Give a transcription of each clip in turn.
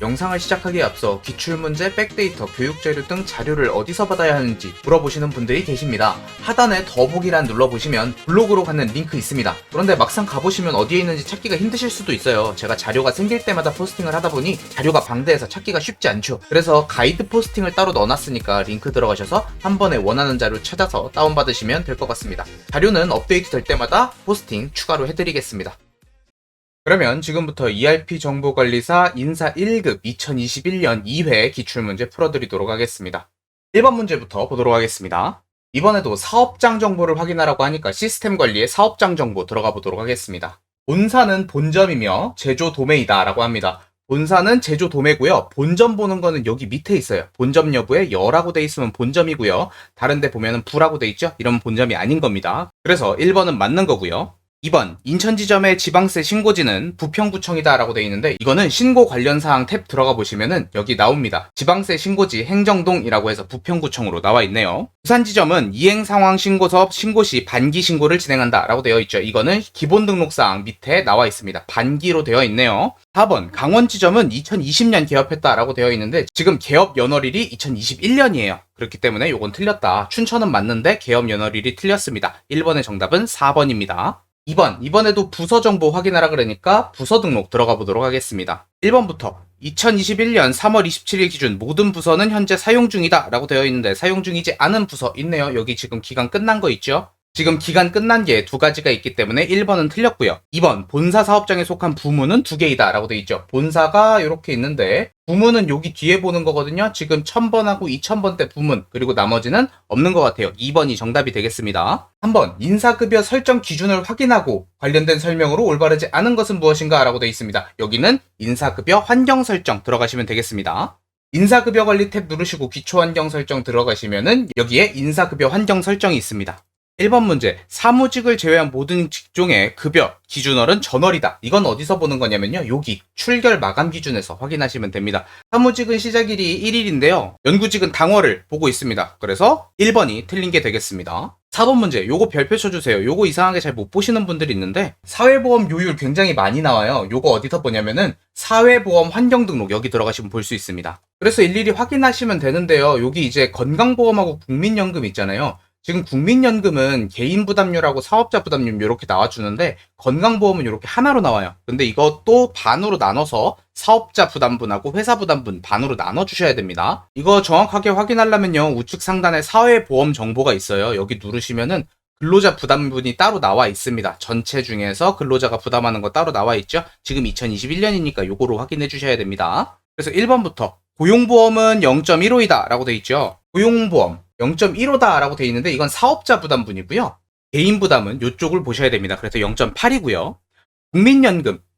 영상을 시작하기에 앞서 기출문제, 백데이터, 교육자료 등 자료를 어디서 받아야 하는지 물어보시는 분들이 계십니다. 하단에 더보기란 눌러보시면 블로그로 가는 링크 있습니다. 그런데 막상 가보시면 어디에 있는지 찾기가 힘드실 수도 있어요. 제가 자료가 생길 때마다 포스팅을 하다 보니 자료가 방대해서 찾기가 쉽지 않죠. 그래서 가이드 포스팅을 따로 넣어놨으니까 링크 들어가셔서 한 번에 원하는 자료 찾아서 다운받으시면 될 것 같습니다. 자료는 업데이트 될 때마다 포스팅 추가로 해드리겠습니다. 그러면 지금부터 ERP 정보관리사 인사 1급 2021년 2회 기출문제 풀어드리도록 하겠습니다. 1번 문제부터 보도록 하겠습니다. 이번에도 사업장 정보를 확인하라고 하니까 시스템 관리에 사업장 정보 들어가 보도록 하겠습니다. 본사는 본점이며 제조 도매이다 라고 합니다. 본사는 제조 도매고요. 본점 보는 거는 여기 밑에 있어요. 본점 여부에 여라고 돼 있으면 본점이고요. 다른 데 보면은 부라고 돼 있죠? 이러면 본점이 아닌 겁니다. 그래서 1번은 맞는 거고요. 2번 인천지점의 지방세 신고지는 부평구청이다 라고 되어 있는데 이거는 신고 관련사항 탭 들어가 보시면은 여기 나옵니다. 지방세 신고지 행정동이라고 해서 부평구청으로 나와 있네요. 부산지점은 이행상황 신고서 신고 시 반기 신고를 진행한다 라고 되어 있죠. 이거는 기본등록사항 밑에 나와 있습니다. 반기로 되어 있네요. 4번 강원지점은 2020년 개업했다 라고 되어 있는데 지금 개업 연월일이 2021년이에요. 그렇기 때문에 이건 틀렸다. 춘천은 맞는데 개업 연월일이 틀렸습니다. 1번의 정답은 4번입니다. 2번, 이번에도 부서 정보 확인하라 그러니까 부서 등록 들어가 보도록 하겠습니다. 1번부터 2021년 3월 27일 기준 모든 부서는 현재 사용 중이다 라고 되어 있는데 사용 중이지 않은 부서 있네요. 여기 지금 기간 끝난 거 있죠? 지금 기간 끝난 게 두 가지가 있기 때문에 1번은 틀렸고요. 2번, 본사 사업장에 속한 부문은 2개이다 라고 되어 있죠. 본사가 이렇게 있는데 부문은 여기 뒤에 보는 거거든요. 지금 1000번하고 2000번대 부문 그리고 나머지는 없는 것 같아요. 2번이 정답이 되겠습니다. 3번, 인사급여 설정 기준을 확인하고 관련된 설명으로 올바르지 않은 것은 무엇인가 라고 되어 있습니다. 여기는 인사급여 환경 설정 들어가시면 되겠습니다. 인사급여 관리 탭 누르시고 기초환경 설정 들어가시면은 여기에 인사급여 환경 설정이 있습니다. 1번 문제, 사무직을 제외한 모든 직종의 급여 기준월은 전월이다. 이건 어디서 보는 거냐면요. 여기 출결 마감 기준에서 확인하시면 됩니다. 사무직은 시작일이 1일인데요. 연구직은 당월을 보고 있습니다. 그래서 1번이 틀린 게 되겠습니다. 4번 문제, 요거 별표 쳐주세요. 요거 이상하게 잘 못 보시는 분들이 있는데 사회보험 요율 굉장히 많이 나와요. 요거 어디서 보냐면은 사회보험 환경등록 여기 들어가시면 볼 수 있습니다. 그래서 일일이 확인하시면 되는데요. 여기 이제 건강보험하고 국민연금 있잖아요. 지금 국민연금은 개인부담료라고 사업자부담료 이렇게 나와주는데 건강보험은 이렇게 하나로 나와요. 근데 이것도 반으로 나눠서 사업자 부담분하고 회사 부담분 반으로 나눠주셔야 됩니다. 이거 정확하게 확인하려면요. 우측 상단에 사회보험 정보가 있어요. 여기 누르시면은 근로자 부담분이 따로 나와 있습니다. 전체 중에서 근로자가 부담하는 거 따로 나와 있죠. 지금 2021년이니까 요거로 확인해 주셔야 됩니다. 그래서 1번부터 고용보험은 0.15이다 라고 돼 있죠. 고용보험 0.15다 라고 돼 있는데 이건 사업자 부담분이고요. 개인 부담은 이쪽을 보셔야 됩니다. 그래서 0.8이고요.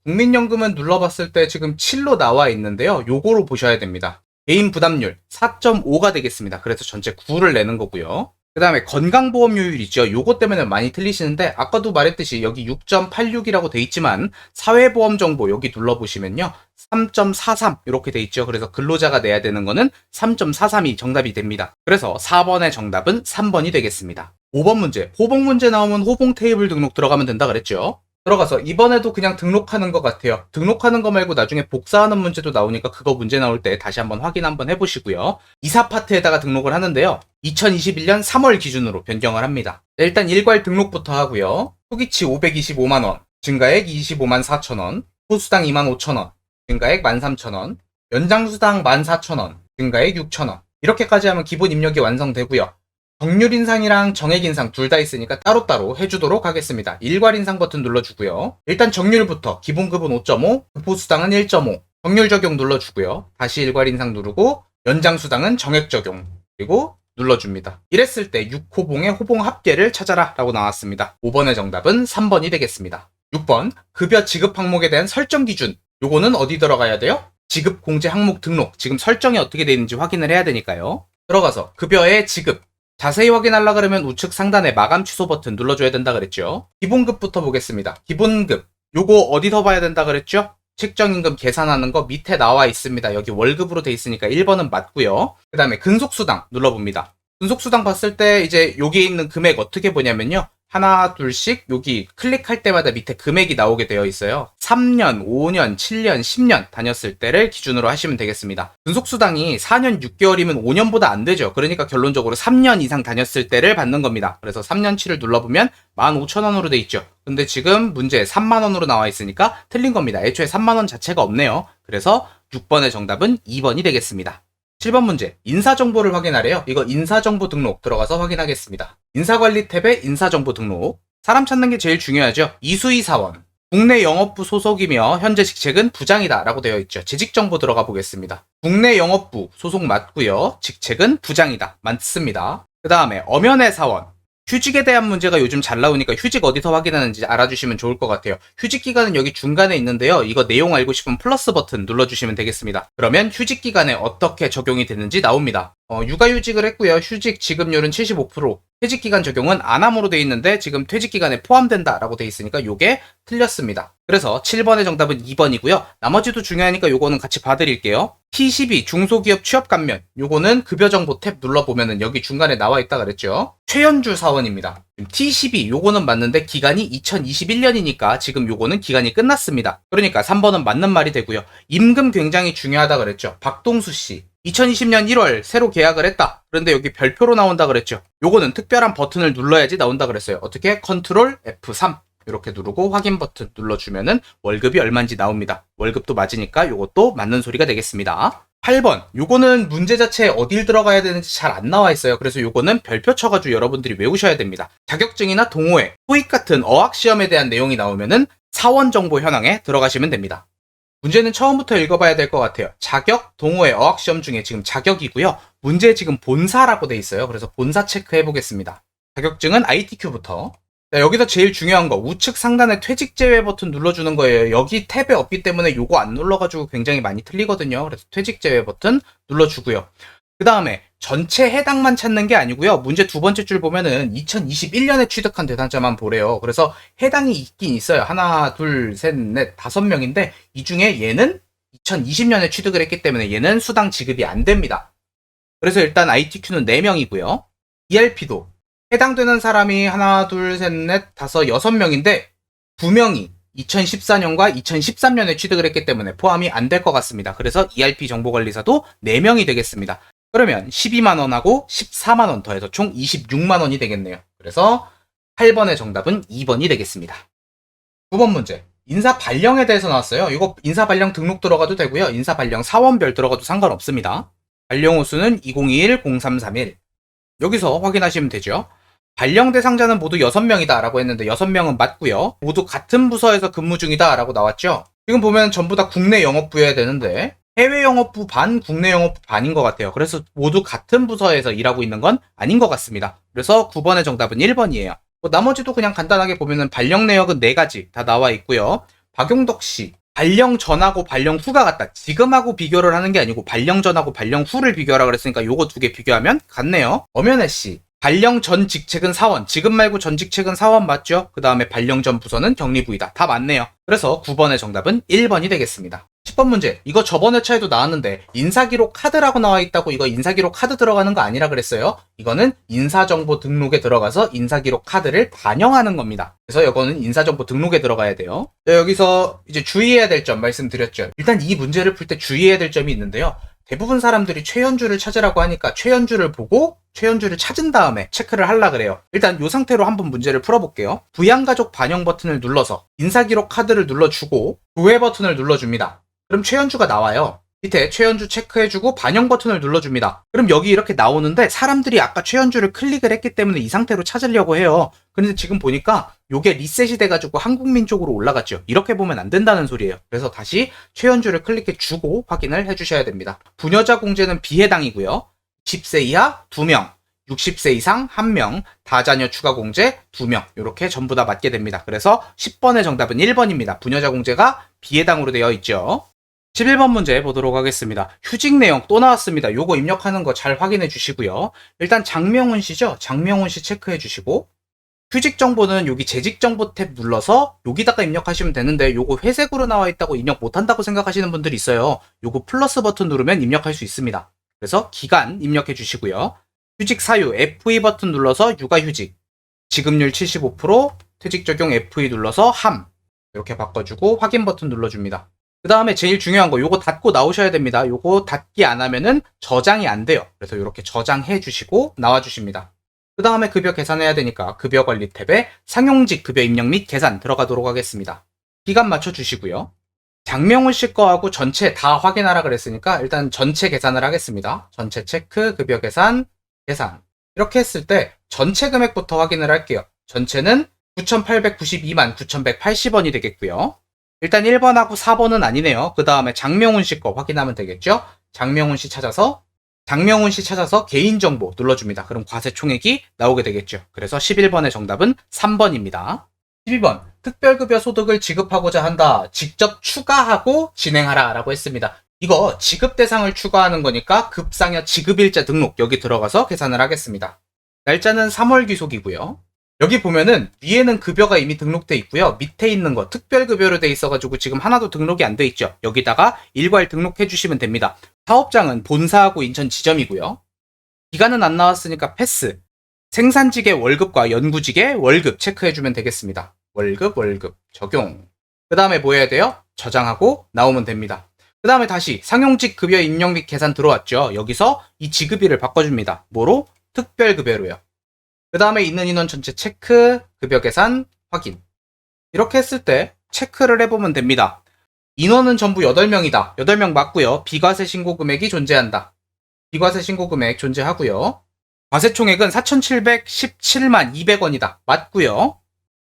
국민연금은 눌러봤을 때 지금 7로 나와 있는데요. 요거로 보셔야 됩니다. 개인 부담률 4.5가 되겠습니다. 그래서 전체 9를 내는 거고요. 그 다음에 건강보험료율 있죠. 요거 때문에 많이 틀리시는데 아까도 말했듯이 여기 6.86이라고 돼 있지만 사회보험 정보 여기 눌러보시면요. 3.43 이렇게 돼 있죠. 그래서 근로자가 내야 되는 거는 3.43이 정답이 됩니다. 그래서 4번의 정답은 3번이 되겠습니다. 5번 문제, 호봉 문제 나오면 호봉 테이블 등록 들어가면 된다 그랬죠. 들어가서 이번에도 그냥 등록하는 것 같아요. 등록하는 거 말고 나중에 복사하는 문제도 나오니까 그거 문제 나올 때 다시 한번 확인 한번 해보시고요. 이사 파트에다가 등록을 하는데요. 2021년 3월 기준으로 변경을 합니다. 일단 일괄 등록부터 하고요. 초기치 525만원, 증가액 25만 4천원, 소수당 2만 5천원, 증가액 13,000원, 연장수당 14,000원, 증가액 6,000원. 이렇게까지 하면 기본 입력이 완성되고요. 정률 인상이랑 정액 인상 둘 다 있으니까 따로따로 해주도록 하겠습니다. 일괄 인상 버튼 눌러주고요. 일단 정률부터 기본급은 5.5, 급보수당은 1.5, 정률 적용 눌러주고요. 다시 일괄 인상 누르고 연장수당은 정액 적용, 그리고 눌러줍니다. 이랬을 때 6호봉의 호봉 합계를 찾아라 라고 나왔습니다. 5번의 정답은 3번이 되겠습니다. 6번, 급여 지급 항목에 대한 설정 기준. 요거는 어디 들어가야 돼요? 지급 공제 항목 등록. 지금 설정이 어떻게 되어 있는지 확인을 해야 되니까요. 들어가서 급여의 지급. 자세히 확인하려 그러면 우측 상단에 마감 취소 버튼 눌러줘야 된다 그랬죠. 기본급부터 보겠습니다. 기본급. 요거 어디서 봐야 된다 그랬죠? 책정임금 계산하는 거 밑에 나와 있습니다. 여기 월급으로 돼 있으니까 1번은 맞고요. 그 다음에 근속수당 눌러봅니다. 근속수당 봤을 때 이제 여기에 있는 금액 어떻게 보냐면요. 하나 둘씩 여기 클릭할 때마다 밑에 금액이 나오게 되어 있어요. 3년, 5년, 7년, 10년 다녔을 때를 기준으로 하시면 되겠습니다. 근속수당이 4년 6개월이면 5년보다 안 되죠. 그러니까 결론적으로 3년 이상 다녔을 때를 받는 겁니다. 그래서 3년치를 눌러보면 15,000원으로 돼 있죠. 근데 지금 문제 3만원으로 나와 있으니까 틀린 겁니다. 애초에 3만원 자체가 없네요. 그래서 6번의 정답은 2번이 되겠습니다. 7번 문제, 인사정보를 확인하래요. 이거 인사정보 등록 들어가서 확인하겠습니다. 인사관리 탭에 인사정보 등록. 사람 찾는 게 제일 중요하죠. 이수희 사원. 국내 영업부 소속이며 현재 직책은 부장이다 라고 되어 있죠. 재직정보 들어가 보겠습니다. 국내 영업부 소속 맞고요. 직책은 부장이다. 맞습니다. 그 다음에 엄연의 사원. 휴직에 대한 문제가 요즘 잘 나오니까 휴직 어디서 확인하는지 알아주시면 좋을 것 같아요. 휴직 기간은 여기 중간에 있는데요. 이거 내용 알고 싶으면 플러스 버튼 눌러주시면 되겠습니다. 그러면 휴직 기간에 어떻게 적용이 되는지 나옵니다. 육아휴직을 했고요. 휴직 지급률은 75%, 퇴직기간 적용은 안함으로 돼 있는데 지금 퇴직기간에 포함된다라고 돼 있으니까 요게 틀렸습니다. 그래서 7번의 정답은 2번이고요. 나머지도 중요하니까 요거는 같이 봐드릴게요. T12 중소기업 취업감면, 요거는 급여정보 탭 눌러보면은 여기 중간에 나와 있다 그랬죠. 최연주 사원입니다. T12 요거는 맞는데 기간이 2021년이니까 지금 요거는 기간이 끝났습니다. 그러니까 3번은 맞는 말이 되고요. 임금 굉장히 중요하다 그랬죠. 박동수 씨 2020년 1월 새로 계약을 했다. 그런데 여기 별표로 나온다 그랬죠. 요거는 특별한 버튼을 눌러야지 나온다 그랬어요. 어떻게? 컨트롤 F3 이렇게 누르고 확인 버튼 눌러주면은 월급이 얼마인지 나옵니다. 월급도 맞으니까 요것도 맞는 소리가 되겠습니다. 8번 요거는 문제 자체에 어딜 들어가야 되는지 잘 안 나와 있어요. 그래서 요거는 별표 쳐가지고 여러분들이 외우셔야 됩니다. 자격증이나 동호회, 토익 같은 어학시험에 대한 내용이 나오면은 사원정보 현황에 들어가시면 됩니다. 문제는 처음부터 읽어봐야 될 것 같아요. 자격, 동호회, 어학시험 중에 지금 자격이고요. 문제 지금 본사라고 돼 있어요. 그래서 본사 체크해 보겠습니다. 자격증은 ITQ부터. 자, 여기서 제일 중요한 거 우측 상단에 퇴직 제외 버튼 눌러주는 거예요. 여기 탭에 없기 때문에 요거 안 눌러가지고 굉장히 많이 틀리거든요. 그래서 퇴직 제외 버튼 눌러주고요. 그 다음에 전체 해당만 찾는 게 아니고요. 문제 두 번째 줄 보면은 2021년에 취득한 대상자만 보래요. 그래서 해당이 있긴 있어요. 하나, 둘, 셋, 넷, 5명인데 이 중에 얘는 2020년에 취득을 했기 때문에 얘는 수당 지급이 안 됩니다. 그래서 일단 ITQ는 4명이고요. ERP도 해당되는 사람이 하나, 둘, 셋, 넷, 5, 6명인데 2명이 2014년과 2013년에 취득을 했기 때문에 포함이 안 될 것 같습니다. 그래서 ERP 정보관리사도 4명이 되겠습니다. 그러면 12만원하고 14만원 더해서 총 26만원이 되겠네요. 그래서 8번의 정답은 2번이 되겠습니다. 9번 문제. 인사 발령에 대해서 나왔어요. 이거 인사 발령 등록 들어가도 되고요. 인사 발령 사원별 들어가도 상관없습니다. 발령 호수는 2021-0331. 여기서 확인하시면 되죠. 발령 대상자는 모두 6명이다 라고 했는데 6명은 맞고요. 모두 같은 부서에서 근무 중이다 라고 나왔죠. 지금 보면 전부 다 국내 영업부여야 되는데 해외 영업부 반, 국내 영업부 반인 것 같아요. 그래서 모두 같은 부서에서 일하고 있는 건 아닌 것 같습니다. 그래서 9번의 정답은 1번이에요. 나머지도 그냥 간단하게 보면은 발령 내역은 4가지 다 나와 있고요. 박용덕 씨, 발령 전하고 발령 후가 같다. 지금하고 비교를 하는 게 아니고 발령 전하고 발령 후를 비교하라 그랬으니까 요거 2개 비교하면 같네요. 엄연애 씨, 발령 전 직책은 사원, 지금 말고 전 직책은 사원 맞죠? 그 다음에 발령 전 부서는 격리부이다. 다 맞네요. 그래서 9번의 정답은 1번이 되겠습니다. 10번 문제. 이거 저번 회차에도 나왔는데 인사기록 카드라고 나와 있다고 이거 인사기록 카드 들어가는 거 아니라 그랬어요. 이거는 인사정보 등록에 들어가서 인사기록 카드를 반영하는 겁니다. 그래서 이거는 인사정보 등록에 들어가야 돼요. 자, 여기서 이제 주의해야 될 점 말씀드렸죠. 일단 이 문제를 풀 때 주의해야 될 점이 있는데요. 대부분 사람들이 최연주를 찾으라고 하니까 최연주를 보고 최연주를 찾은 다음에 체크를 하려 그래요. 일단 이 상태로 한번 문제를 풀어볼게요. 부양가족 반영 버튼을 눌러서 인사기록 카드를 눌러주고 조회 버튼을 눌러줍니다. 그럼 최연주가 나와요. 밑에 최연주 체크해주고 반영 버튼을 눌러줍니다. 그럼 여기 이렇게 나오는데 사람들이 아까 최연주를 클릭을 했기 때문에 이 상태로 찾으려고 해요. 근데 지금 보니까 요게 리셋이 돼가지고 한국민 쪽으로 올라갔죠. 이렇게 보면 안 된다는 소리예요. 그래서 다시 최연주를 클릭해주고 확인을 해주셔야 됩니다. 부녀자 공제는 비해당이고요. 10세 이하 2명, 60세 이상 1명, 다자녀 추가 공제 2명 이렇게 전부 다 맞게 됩니다. 그래서 10번의 정답은 1번입니다. 부녀자 공제가 비해당으로 되어 있죠. 11번 문제 보도록 하겠습니다. 휴직 내용 또 나왔습니다. 요거 입력하는 거 잘 확인해 주시고요. 일단 장명훈 씨죠? 장명훈 씨 체크해 주시고 휴직 정보는 여기 재직 정보 탭 눌러서 여기다가 입력하시면 되는데 요거 회색으로 나와 있다고 입력 못 한다고 생각하시는 분들이 있어요. 요거 플러스 버튼 누르면 입력할 수 있습니다. 그래서 기간 입력해 주시고요. 휴직 사유 F2 버튼 눌러서 육아휴직 지급률 75%, 퇴직 적용 F2 눌러서 함. 이렇게 바꿔주고 확인 버튼 눌러줍니다. 그 다음에 제일 중요한 거 요거 닫고 나오셔야 됩니다. 요거 닫기 안 하면은 저장이 안 돼요. 그래서 이렇게 저장해 주시고 나와 주십니다. 그 다음에 급여 계산해야 되니까 급여 관리 탭에 상용직 급여 입력 및 계산 들어가도록 하겠습니다. 기간 맞춰 주시고요. 장명훈 씨 거하고 전체 다 확인하라 그랬으니까 일단 전체 계산을 하겠습니다. 전체 체크, 급여 계산, 계산. 이렇게 했을 때 전체 금액부터 확인을 할게요. 전체는 9,892만 9,180원이 되겠고요. 일단 1번하고 4번은 아니네요. 그 다음에 장명훈 씨 거 확인하면 되겠죠? 장명훈 씨 찾아서 개인정보 눌러줍니다. 그럼 과세총액이 나오게 되겠죠. 그래서 11번의 정답은 3번입니다. 12번, 특별급여 소득을 지급하고자 한다. 직접 추가하고 진행하라 라고 했습니다. 이거 지급 대상을 추가하는 거니까 급상여 지급일자 등록 여기 들어가서 계산을 하겠습니다. 날짜는 3월 귀속이고요. 여기 보면은 위에는 급여가 이미 등록돼 있고요. 밑에 있는 거 특별급여로 돼 있어가지고 지금 하나도 등록이 안 돼 있죠. 여기다가 일괄 등록해 주시면 됩니다. 사업장은 본사하고 인천 지점이고요. 기간은 안 나왔으니까 패스. 생산직의 월급과 연구직의 월급 체크해주면 되겠습니다. 월급 적용. 그 다음에 뭐 해야 돼요? 저장하고 나오면 됩니다. 그 다음에 다시 상용직 급여 입력 및 계산 들어왔죠. 여기서 이 지급일을 바꿔줍니다. 뭐로? 특별급여로요. 그 다음에 있는 인원 전체 체크, 급여 계산, 확인. 이렇게 했을 때 체크를 해보면 됩니다. 인원은 전부 8명이다. 8명 맞고요. 비과세 신고 금액이 존재한다. 비과세 신고 금액 존재하고요. 과세총액은 4,717만 200원이다. 맞고요.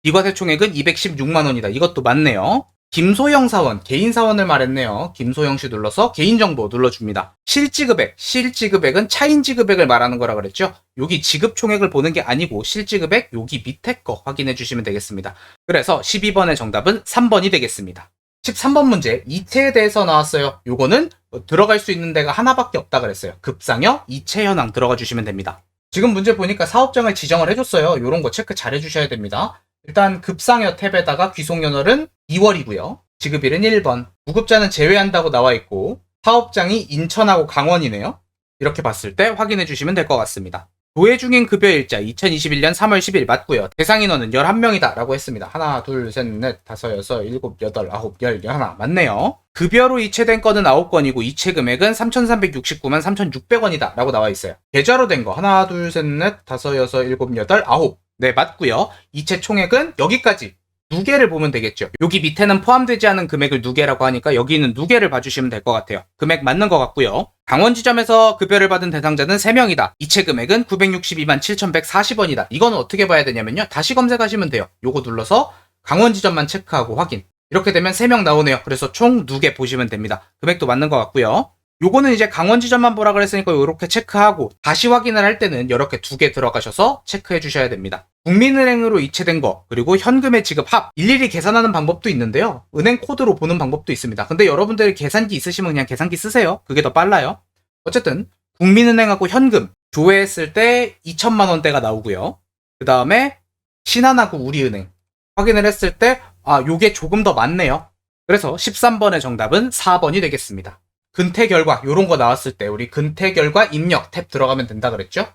비과세 총액은 216만원이다. 이것도 맞네요. 김소영 사원, 개인 사원을 말했네요. 김소영 씨 눌러서 개인정보 눌러줍니다. 실지급액은 차인지급액을 말하는 거라 그랬죠. 여기 지급총액을 보는 게 아니고 실지급액 여기 밑에 거 확인해 주시면 되겠습니다. 그래서 12번의 정답은 3번이 되겠습니다. 13번 문제, 이체에 대해서 나왔어요. 요거는 들어갈 수 있는 데가 하나밖에 없다 그랬어요. 급상여, 이체 현황 들어가 주시면 됩니다. 지금 문제 보니까 사업장을 지정을 해줬어요. 요런 거 체크 잘 해주셔야 됩니다. 일단 급상여 탭에다가 귀속연월은 2월이고요. 지급일은 1번. 무급자는 제외한다고 나와 있고 사업장이 인천하고 강원이네요. 이렇게 봤을 때 확인해 주시면 될 것 같습니다. 도해 중인 급여일자 2021년 3월 10일 맞고요. 대상 인원은 11명이다 라고 했습니다. 하나, 둘, 셋, 넷, 다섯, 여섯, 일곱, 여덟, 아홉, 열, 열하나 맞네요. 급여로 이체된 건은 9건이고 이체 금액은 3,369만 3,600원이다 라고 나와 있어요. 계좌로 된 거 하나, 둘, 셋, 넷, 다섯, 여섯, 일곱, 여덟, 아홉. 네, 맞고요. 이체 총액은 여기까지 누계를 보면 되겠죠. 여기 밑에는 포함되지 않은 금액을 누계라고 하니까 여기는 누계를 봐주시면 될 것 같아요. 금액 맞는 것 같고요. 강원 지점에서 급여를 받은 대상자는 3명이다. 이체 금액은 962만 7,140원이다. 이거는 어떻게 봐야 되냐면요. 다시 검색하시면 돼요. 요거 눌러서 강원 지점만 체크하고 확인. 이렇게 되면 3명 나오네요. 그래서 총 누계 보시면 됩니다. 금액도 맞는 것 같고요. 요거는 이제 강원 지점만 보라 그랬으니까 요렇게 체크하고 다시 확인을 할 때는 이렇게 2개 들어가셔서 체크해 주셔야 됩니다. 국민은행으로 이체된 거 그리고 현금의 지급 합 일일이 계산하는 방법도 있는데요. 은행 코드로 보는 방법도 있습니다. 근데 여러분들이 계산기 있으시면 그냥 계산기 쓰세요. 그게 더 빨라요. 어쨌든 국민은행하고 현금 조회했을 때 2천만 원대가 나오고요. 그 다음에 신한하고 우리은행 확인을 했을 때 요게 조금 더 많네요. 그래서 13번의 정답은 4번이 되겠습니다. 근태 결과 요런 거 나왔을 때 우리 근태 결과 입력 탭 들어가면 된다 그랬죠?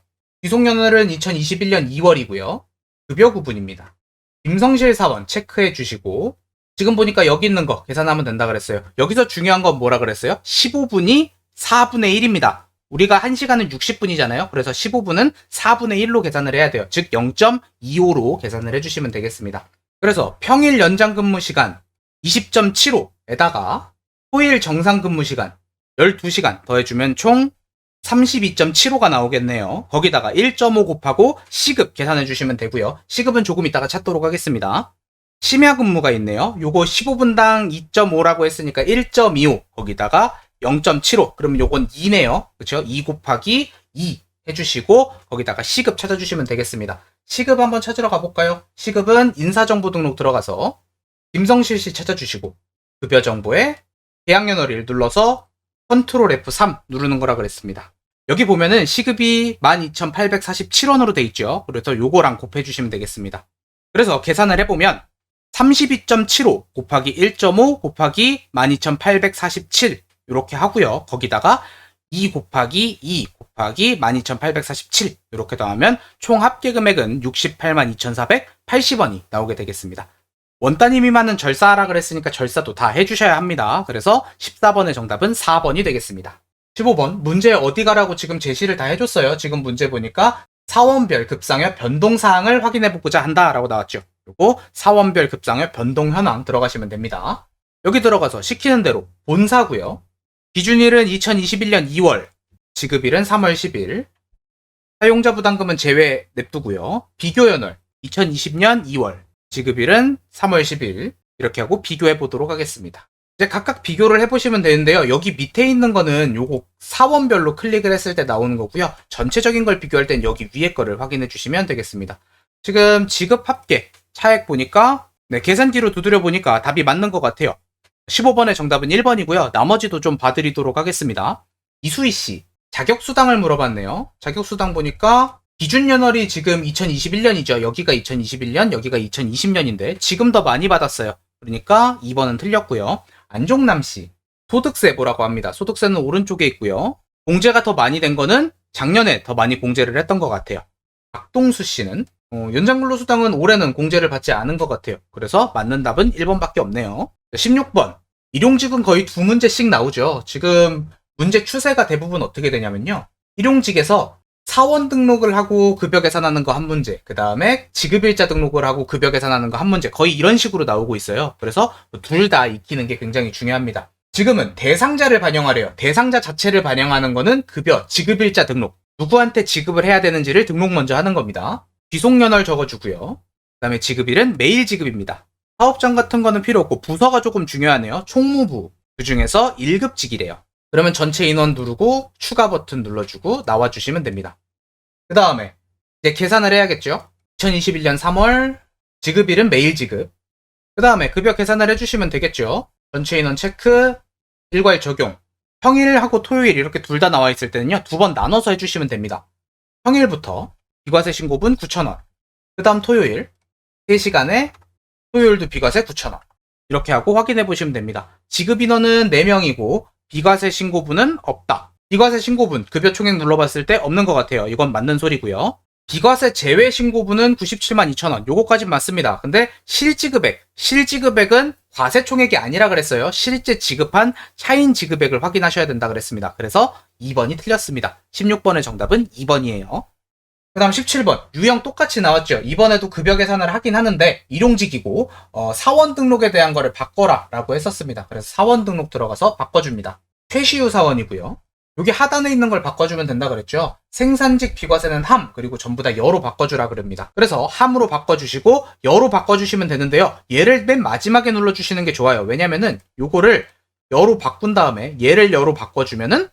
귀속연월은 2021년 2월이고요. 급여 구분입니다. 김성실 사원 체크해 주시고 지금 보니까 여기 있는 거 계산하면 된다 그랬어요. 여기서 중요한 건 뭐라 그랬어요? 15분이 4분의 1입니다. 우리가 1시간은 60분이잖아요. 그래서 15분은 4분의 1로 계산을 해야 돼요. 즉 0.25로 계산을 해주시면 되겠습니다. 그래서 평일 연장 근무 시간 20.75에다가 토일 정상 근무 시간 12시간 더해주면 총 32.75가 나오겠네요. 거기다가 1.5 곱하고 시급 계산해 주시면 되고요. 시급은 조금 이따가 찾도록 하겠습니다. 심야 근무가 있네요. 요거 15분당 2.5라고 했으니까 1.25 거기다가 0.75 그러면 요건 2네요. 그쵸? 2 곱하기 2 해주시고 거기다가 시급 찾아주시면 되겠습니다. 시급 한번 찾으러 가볼까요? 시급은 인사정보 등록 들어가서 김성실 씨 찾아주시고 급여 정보에 계약연월일 눌러서 컨트롤 F3 누르는 거라 그랬습니다. 여기 보면은 시급이 12,847원으로 돼 있죠. 그래서 요거랑 곱해주시면 되겠습니다. 그래서 계산을 해보면 32.75 곱하기 1.5 곱하기 12,847 이렇게 하고요. 거기다가 2 곱하기 2 곱하기 12,847 이렇게 더하면 총 합계 금액은 682,480원이 나오게 되겠습니다. 원 단위 미만은 절사하라 그랬으니까 절사도 다 해주셔야 합니다. 그래서 14번의 정답은 4번이 되겠습니다. 15번 문제 어디 가라고 지금 제시를 다 해줬어요. 지금 문제 보니까 사원별 급상여 변동사항을 확인해보고자 한다라고 나왔죠. 그리고 사원별 급상여 변동 현황 들어가시면 됩니다. 여기 들어가서 시키는 대로 본사고요. 기준일은 2021년 2월, 지급일은 3월 10일, 사용자 부담금은 제외 냅두고요. 비교연월 2020년 2월, 지급일은 3월 10일 이렇게 하고 비교해 보도록 하겠습니다. 이제 각각 비교를 해보시면 되는데요. 여기 밑에 있는 거는 요거 사원별로 클릭을 했을 때 나오는 거고요. 전체적인 걸 비교할 땐 여기 위에 거를 확인해 주시면 되겠습니다. 지금 지급 합계 차액 보니까 계산 뒤로 두드려 보니까 답이 맞는 것 같아요. 15번의 정답은 1번이고요. 나머지도 좀 봐드리도록 하겠습니다. 이수희씨 자격수당을 물어봤네요. 자격수당 보니까 기준연월이 지금 2021년이죠. 여기가 2021년, 여기가 2020년인데 지금 더 많이 받았어요. 그러니까 2번은 틀렸고요. 안종남씨 소득세 뭐라고 합니다. 소득세는 오른쪽에 있고요. 공제가 더 많이 된 거는 작년에 더 많이 공제를 했던 것 같아요. 박동수씨는 연장근로수당은 올해는 공제를 받지 않은 것 같아요. 그래서 맞는 답은 1번밖에 없네요. 16번 일용직은 거의 두 문제씩 나오죠. 지금 문제 추세가 대부분 어떻게 되냐면요. 일용직에서 사원 등록을 하고 급여 계산하는 거 한 문제, 그 다음에 지급일자 등록을 하고 급여 계산하는 거 한 문제, 거의 이런 식으로 나오고 있어요. 그래서 둘 다 익히는 게 굉장히 중요합니다. 지금은 대상자를 반영하래요. 대상자 자체를 반영하는 거는 급여, 지급일자 등록, 누구한테 지급을 해야 되는지를 등록 먼저 하는 겁니다. 귀속연월 적어주고요. 그 다음에 지급일은 매일 지급입니다. 사업장 같은 거는 필요 없고 부서가 조금 중요하네요. 총무부, 그 중에서 1급직이래요. 그러면 전체 인원 누르고 추가 버튼 눌러주고 나와주시면 됩니다. 그 다음에 이제 계산을 해야겠죠. 2021년 3월 지급일은 매일 지급. 그 다음에 급여 계산을 해주시면 되겠죠. 전체 인원 체크, 일괄 적용. 평일하고 토요일 이렇게 둘 다 나와 있을 때는요. 두 번 나눠서 해주시면 됩니다. 평일부터 비과세 신고분 9,000원. 그 다음 토요일 3시간에 토요일도 비과세 9,000원. 이렇게 하고 확인해 보시면 됩니다. 지급 인원은 4명이고 비과세 신고분은 없다. 비과세 신고분 급여 총액 눌러봤을 때 없는 것 같아요. 이건 맞는 소리고요. 비과세 제외 신고분은 97만 2천원. 요거까진 맞습니다. 근데 실지급액은 과세 총액이 아니라 그랬어요. 실제 지급한 차인 지급액을 확인하셔야 된다 그랬습니다. 그래서 2번이 틀렸습니다. 16번의 정답은 2번이에요. 그 다음 17번 유형 똑같이 나왔죠. 이번에도 급여 계산을 하긴 하는데 일용직이고 사원 등록에 대한 거를 바꿔라 라고 했었습니다. 그래서 사원 등록 들어가서 바꿔줍니다. 최시유 사원이고요. 여기 하단에 있는 걸 바꿔주면 된다 그랬죠. 생산직 비과세는 함, 그리고 전부 다 여로 바꿔주라 그럽니다. 그래서 함으로 바꿔주시고 여로 바꿔주시면 되는데요. 얘를 맨 마지막에 눌러주시는 게 좋아요. 왜냐면은 요거를 여로 바꾼 다음에 얘를 여로 바꿔주면은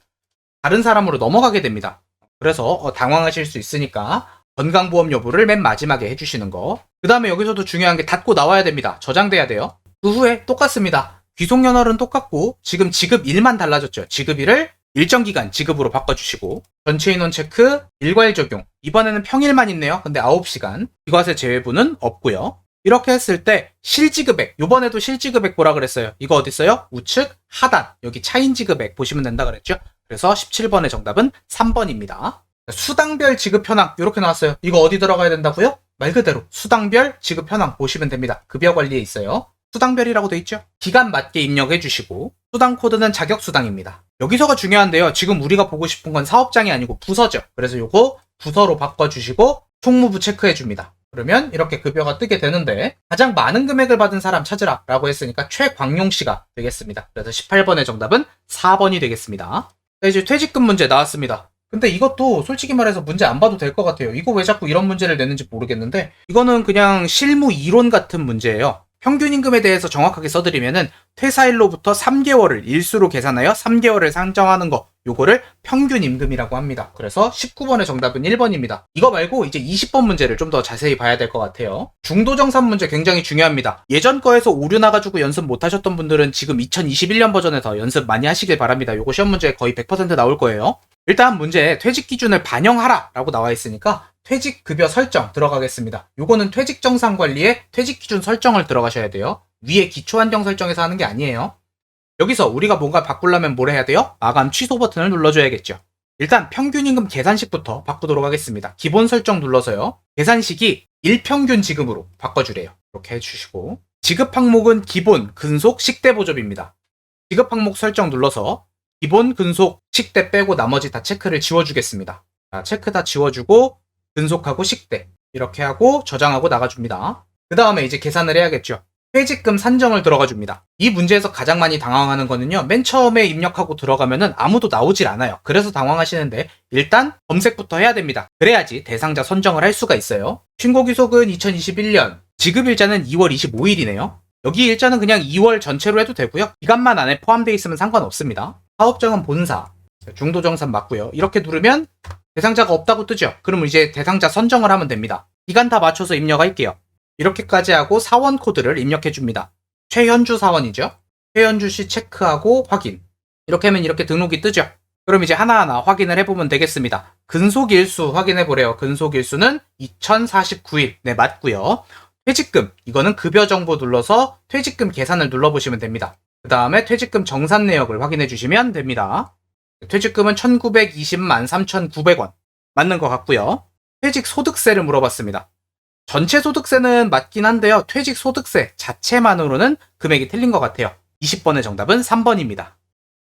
다른 사람으로 넘어가게 됩니다. 그래서 당황하실 수 있으니까 건강보험 여부를 맨 마지막에 해주시는 거. 그 다음에 여기서도 중요한 게 닫고 나와야 됩니다. 저장돼야 돼요. 그 후에 똑같습니다. 귀속연월은 똑같고 지금 지급일만 달라졌죠. 지급일을 일정 기간 지급으로 바꿔주시고 전체 인원 체크, 일괄 적용. 이번에는 평일만 있네요. 근데 9시간. 비과세 제외분은 없고요. 이렇게 했을 때 실지급액, 요번에도 실지급액 보라 그랬어요. 이거 어딨어요? 우측 하단, 여기 차인지급액 보시면 된다 그랬죠. 그래서 17번의 정답은 3번입니다. 수당별 지급 현황 이렇게 나왔어요. 이거 어디 들어가야 된다고요? 말 그대로 수당별 지급 현황 보시면 됩니다. 급여 관리에 있어요. 수당별이라고 돼 있죠? 기간 맞게 입력해 주시고 수당 코드는 자격수당입니다. 여기서가 중요한데요. 지금 우리가 보고 싶은 건 사업장이 아니고 부서죠. 그래서 요거 부서로 바꿔주시고 총무부 체크해 줍니다. 그러면 이렇게 급여가 뜨게 되는데 가장 많은 금액을 받은 사람 찾으라 라고 했으니까 최광용씨가 되겠습니다. 그래서 18번의 정답은 4번이 되겠습니다. 자, 이제 퇴직금 문제 나왔습니다. 근데 이것도 솔직히 말해서 문제 안 봐도 될 것 같아요. 이거 왜 자꾸 이런 문제를 내는지 모르겠는데 이거는 그냥 실무 이론 같은 문제예요. 평균 임금에 대해서 정확하게 써드리면은 퇴사일로부터 3개월을 일수로 계산하여 3개월을 산정하는 거, 요거를 평균 임금이라고 합니다. 그래서 19번의 정답은 1번입니다. 이거 말고 이제 20번 문제를 좀 더 자세히 봐야 될 것 같아요. 중도정산 문제 굉장히 중요합니다. 예전 거에서 오류 나가지고 연습 못 하셨던 분들은 지금 2021년 버전에서 연습 많이 하시길 바랍니다. 요거 시험 문제 거의 100% 나올 거예요. 일단 문제에 퇴직 기준을 반영하라 라고 나와 있으니까 퇴직급여 설정 들어가겠습니다. 요거는 퇴직정산 관리에 퇴직기준 설정을 들어가셔야 돼요. 위에 기초환경 설정에서 하는 게 아니에요. 여기서 우리가 뭔가 바꾸려면 뭘 해야 돼요? 마감 취소 버튼을 눌러줘야겠죠. 일단 평균임금 계산식부터 바꾸도록 하겠습니다. 기본 설정 눌러서요. 계산식이 일평균 지급으로 바꿔주래요. 이렇게 해주시고 지급 항목은 기본, 근속, 식대 보조비입니다. 지급 항목 설정 눌러서 기본, 근속, 식대 빼고 나머지 다 체크를 지워주겠습니다. 자, 체크 다 지워주고 근속하고 식대 이렇게 하고 저장하고 나가줍니다. 그 다음에 이제 계산을 해야겠죠. 퇴직금 산정을 들어가 줍니다. 이 문제에서 가장 많이 당황하는 거는요. 맨 처음에 입력하고 들어가면은 아무도 나오질 않아요. 그래서 당황하시는데 일단 검색부터 해야 됩니다. 그래야지 대상자 선정을 할 수가 있어요. 신고 귀속은 2021년, 지급일자는 2월 25일이네요. 여기 일자는 그냥 2월 전체로 해도 되고요. 기간만 안에 포함되어 있으면 상관없습니다. 사업장은 본사, 중도정산 맞고요. 이렇게 누르면 대상자가 없다고 뜨죠. 그럼 이제 대상자 선정을 하면 됩니다. 기간 다 맞춰서 입력할게요. 이렇게까지 하고 사원 코드를 입력해 줍니다. 최현주 사원이죠. 최현주 씨 체크하고 확인. 이렇게 하면 이렇게 등록이 뜨죠. 그럼 이제 하나하나 확인을 해보면 되겠습니다. 근속일수 확인해보래요. 근속일수는 2049일. 네, 맞고요. 퇴직금, 이거는 급여 정보 눌러서 퇴직금 계산을 눌러보시면 됩니다. 그 다음에 퇴직금 정산 내역을 확인해 주시면 됩니다. 퇴직금은 1920만 3,900원. 맞는 것 같고요. 퇴직 소득세를 물어봤습니다. 전체 소득세는 맞긴 한데요. 퇴직 소득세 자체만으로는 금액이 틀린 것 같아요. 20번의 정답은 3번입니다.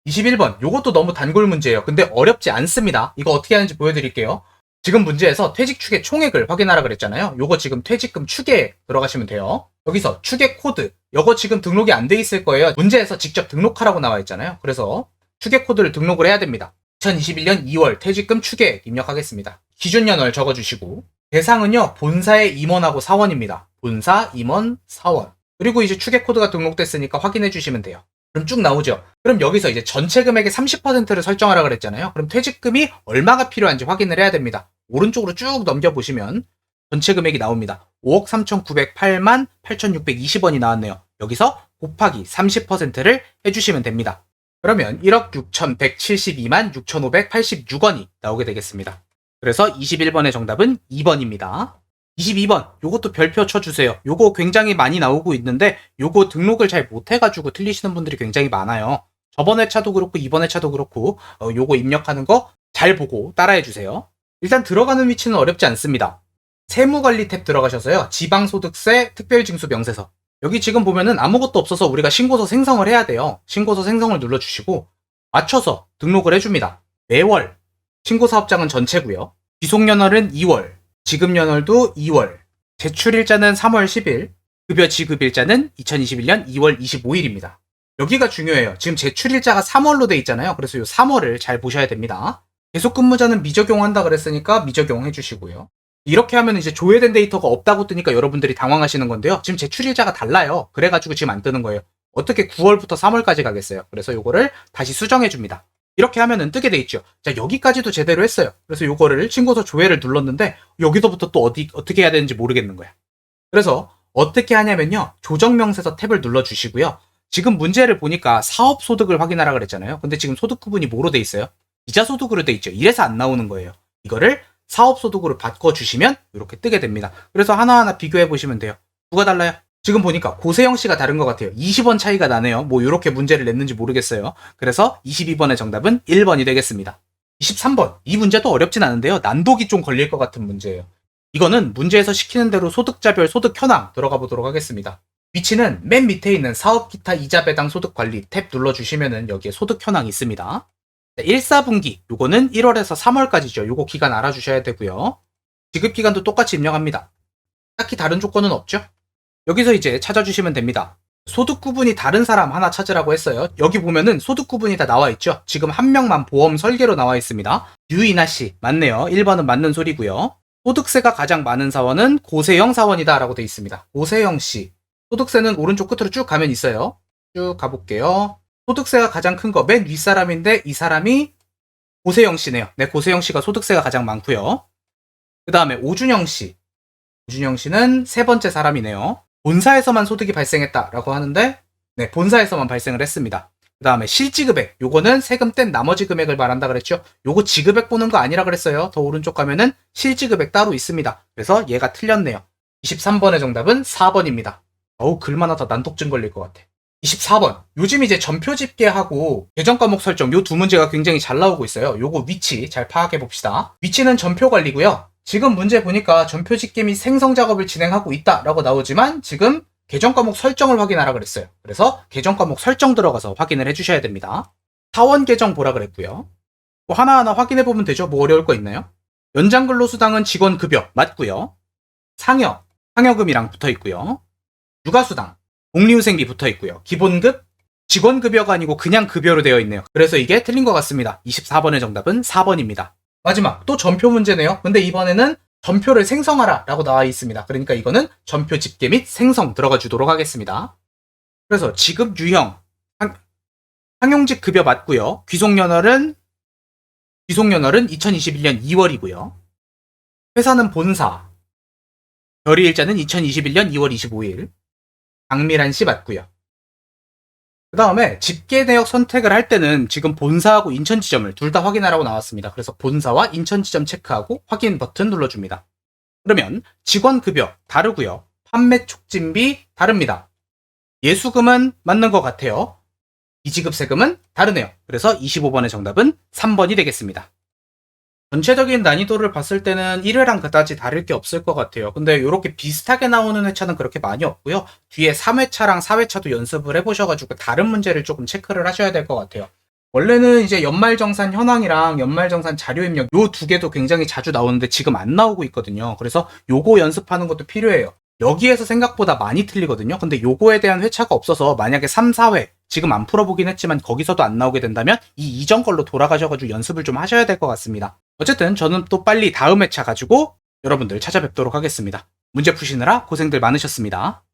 21번, 요것도 너무 단골 문제예요. 근데 어렵지 않습니다. 이거 어떻게 하는지 보여드릴게요. 지금 문제에서 퇴직 추계 총액을 확인하라 그랬잖아요. 요거 지금 퇴직금 추계에 들어가시면 돼요. 여기서 추계 코드, 요거 지금 등록이 안 돼 있을 거예요. 문제에서 직접 등록하라고 나와 있잖아요. 그래서 추계 코드를 등록을 해야 됩니다. 2021년 2월 퇴직금 추계액 입력하겠습니다. 기준 연월 적어주시고 대상은요, 본사의 임원하고 사원입니다. 본사, 임원, 사원. 그리고 이제 추계 코드가 등록됐으니까 확인해 주시면 돼요. 그럼 쭉 나오죠. 그럼 여기서 이제 전체 금액의 30%를 설정하라 그랬잖아요. 그럼 퇴직금이 얼마가 필요한지 확인을 해야 됩니다. 오른쪽으로 쭉 넘겨보시면 전체 금액이 나옵니다. 5억 3,908만 8,620원이 나왔네요. 여기서 곱하기 30%를 해주시면 됩니다. 그러면 1억 6,172만 6,586원이 나오게 되겠습니다. 그래서 21번의 정답은 2번입니다. 22번, 요것도 별표 쳐주세요. 요거 굉장히 많이 나오고 있는데 요거 등록을 잘 못해가지고 틀리시는 분들이 굉장히 많아요. 저번 회차도 그렇고 이번 회차도 그렇고 요거 입력하는 거 잘 보고 따라해주세요. 일단 들어가는 위치는 어렵지 않습니다. 세무관리 탭 들어가셔서요. 지방소득세 특별징수명세서. 여기 지금 보면은 아무것도 없어서 우리가 신고서 생성을 해야 돼요. 신고서 생성을 눌러주시고 맞춰서 등록을 해줍니다. 매월 신고사업장은 전체고요. 귀속연월은 2월, 지급연월도 2월, 제출일자는 3월 10일, 급여 지급일자는 2021년 2월 25일입니다. 여기가 중요해요. 지금 제출일자가 3월로 돼 있잖아요. 그래서 이 3월을 잘 보셔야 됩니다. 계속근무자는 미적용한다 그랬으니까 미적용해 주시고요. 이렇게 하면 이제 조회된 데이터가 없다고 뜨니까 여러분들이 당황하시는 건데요. 지금 제출일자가 달라요. 그래가지고 지금 안 뜨는 거예요. 어떻게 9월부터 3월까지 가겠어요? 그래서 요거를 다시 수정해 줍니다. 이렇게 하면은 뜨게 돼 있죠. 자, 여기까지도 제대로 했어요. 그래서 요거를 신고서 조회를 눌렀는데 여기서부터 또 어떻게 해야 되는지 모르겠는 거야. 그래서 어떻게 하냐면요. 조정명세서 탭을 눌러주시고요. 지금 문제를 보니까 사업소득을 확인하라 그랬잖아요. 근데 지금 소득 구분이 뭐로 돼 있어요? 이자소득으로 돼 있죠. 이래서 안 나오는 거예요. 이거를 사업소득으로 바꿔주시면 이렇게 뜨게 됩니다. 그래서 하나하나 비교해 보시면 돼요. 누가 달라요? 지금 보니까 고세영 씨가 다른 것 같아요. 20원 차이가 나네요. 뭐 이렇게 문제를 냈는지 모르겠어요. 그래서 22번의 정답은 1번이 되겠습니다. 23번. 이 문제도 어렵진 않은데요. 난독이 좀 걸릴 것 같은 문제예요. 이거는 문제에서 시키는 대로 소득자별 소득 현황 들어가 보도록 하겠습니다. 위치는 맨 밑에 있는 사업 기타 이자 배당 소득 관리 탭 눌러주시면은 여기에 소득 현황이 있습니다. 1사분기 요거는 1월에서 3월까지죠. 요거 기간 알아주셔야 되고요. 지급 기간도 똑같이 입력합니다. 딱히 다른 조건은 없죠. 여기서 이제 찾아주시면 됩니다. 소득 구분이 다른 사람 하나 찾으라고 했어요. 여기 보면은 소득 구분이 다 나와 있죠. 지금 한 명만 보험 설계로 나와 있습니다. 유이나 씨 맞네요. 1번은 맞는 소리고요. 소득세가 가장 많은 사원은 고세영 사원이다 라고 돼 있습니다. 고세영 씨. 소득세는 오른쪽 끝으로 쭉 가면 있어요. 쭉 가볼게요. 소득세가 가장 큰 거 맨 윗사람인데 이 사람이 고세영 씨네요. 네, 고세영 씨가 소득세가 가장 많고요. 그 다음에 오준영 씨. 오준영 씨는 세 번째 사람이네요. 본사에서만 소득이 발생했다라고 하는데 네, 본사에서만 발생을 했습니다. 그 다음에 실지급액. 요거는 세금 뗀 나머지 금액을 말한다 그랬죠. 요거 지급액 보는 거 아니라 그랬어요. 더 오른쪽 가면은 실지급액 따로 있습니다. 그래서 얘가 틀렸네요. 23번의 정답은 4번입니다. 어우, 글만 하다 난독증 걸릴 것 같아. 24번. 요즘 이제 전표 집계하고 계정 과목 설정 요 두 문제가 굉장히 잘 나오고 있어요. 요거 위치 잘 파악해 봅시다. 위치는 전표 관리고요. 지금 문제 보니까 전표 집계 및 생성 작업을 진행하고 있다라고 나오지만 지금 계정 과목 설정을 확인하라 그랬어요. 그래서 계정 과목 설정 들어가서 확인을 해주셔야 됩니다. 사원 계정 보라 그랬고요. 뭐 하나하나 확인해 보면 되죠. 뭐 어려울 거 있나요? 연장 근로수당은 직원 급여 맞고요. 상여금이랑 붙어 있고요. 육아수당, 복리후생비 붙어 있고요. 기본급, 직원급여가 아니고 그냥 급여로 되어 있네요. 그래서 이게 틀린 것 같습니다. 24번의 정답은 4번입니다. 마지막 또 전표 문제네요. 근데 이번에는 전표를 생성하라 라고 나와 있습니다. 그러니까 이거는 전표 집계 및 생성 들어가 주도록 하겠습니다. 그래서 지급 유형, 상용직 급여 맞고요. 귀속연월은 2021년 2월이고요. 회사는 본사, 결의일자는 2021년 2월 25일, 강미란 씨 맞고요. 그 다음에 집계 내역 선택을 할 때는 지금 본사하고 인천 지점을 둘 다 확인하라고 나왔습니다. 그래서 본사와 인천 지점 체크하고 확인 버튼 눌러줍니다. 그러면 직원급여 다르고요. 판매 촉진비 다릅니다. 예수금은 맞는 것 같아요. 이지급 세금은 다르네요. 그래서 25번의 정답은 3번이 되겠습니다. 전체적인 난이도를 봤을 때는 1회랑 그다지 다를 게 없을 것 같아요. 근데 이렇게 비슷하게 나오는 회차는 그렇게 많이 없고요. 뒤에 3회차랑 4회차도 연습을 해보셔가지고 다른 문제를 조금 체크를 하셔야 될 것 같아요. 원래는 이제 연말정산 현황이랑 연말정산 자료입력 요 두 개도 굉장히 자주 나오는데 지금 안 나오고 있거든요. 그래서 요거 연습하는 것도 필요해요. 여기에서 생각보다 많이 틀리거든요. 근데 요거에 대한 회차가 없어서 만약에 3, 4회 지금 안 풀어보긴 했지만 거기서도 안 나오게 된다면 이 이전 걸로 돌아가셔가지고 연습을 좀 하셔야 될 것 같습니다. 어쨌든 저는 또 빨리 다음 회차 가지고 여러분들 찾아뵙도록 하겠습니다. 문제 푸시느라 고생들 많으셨습니다.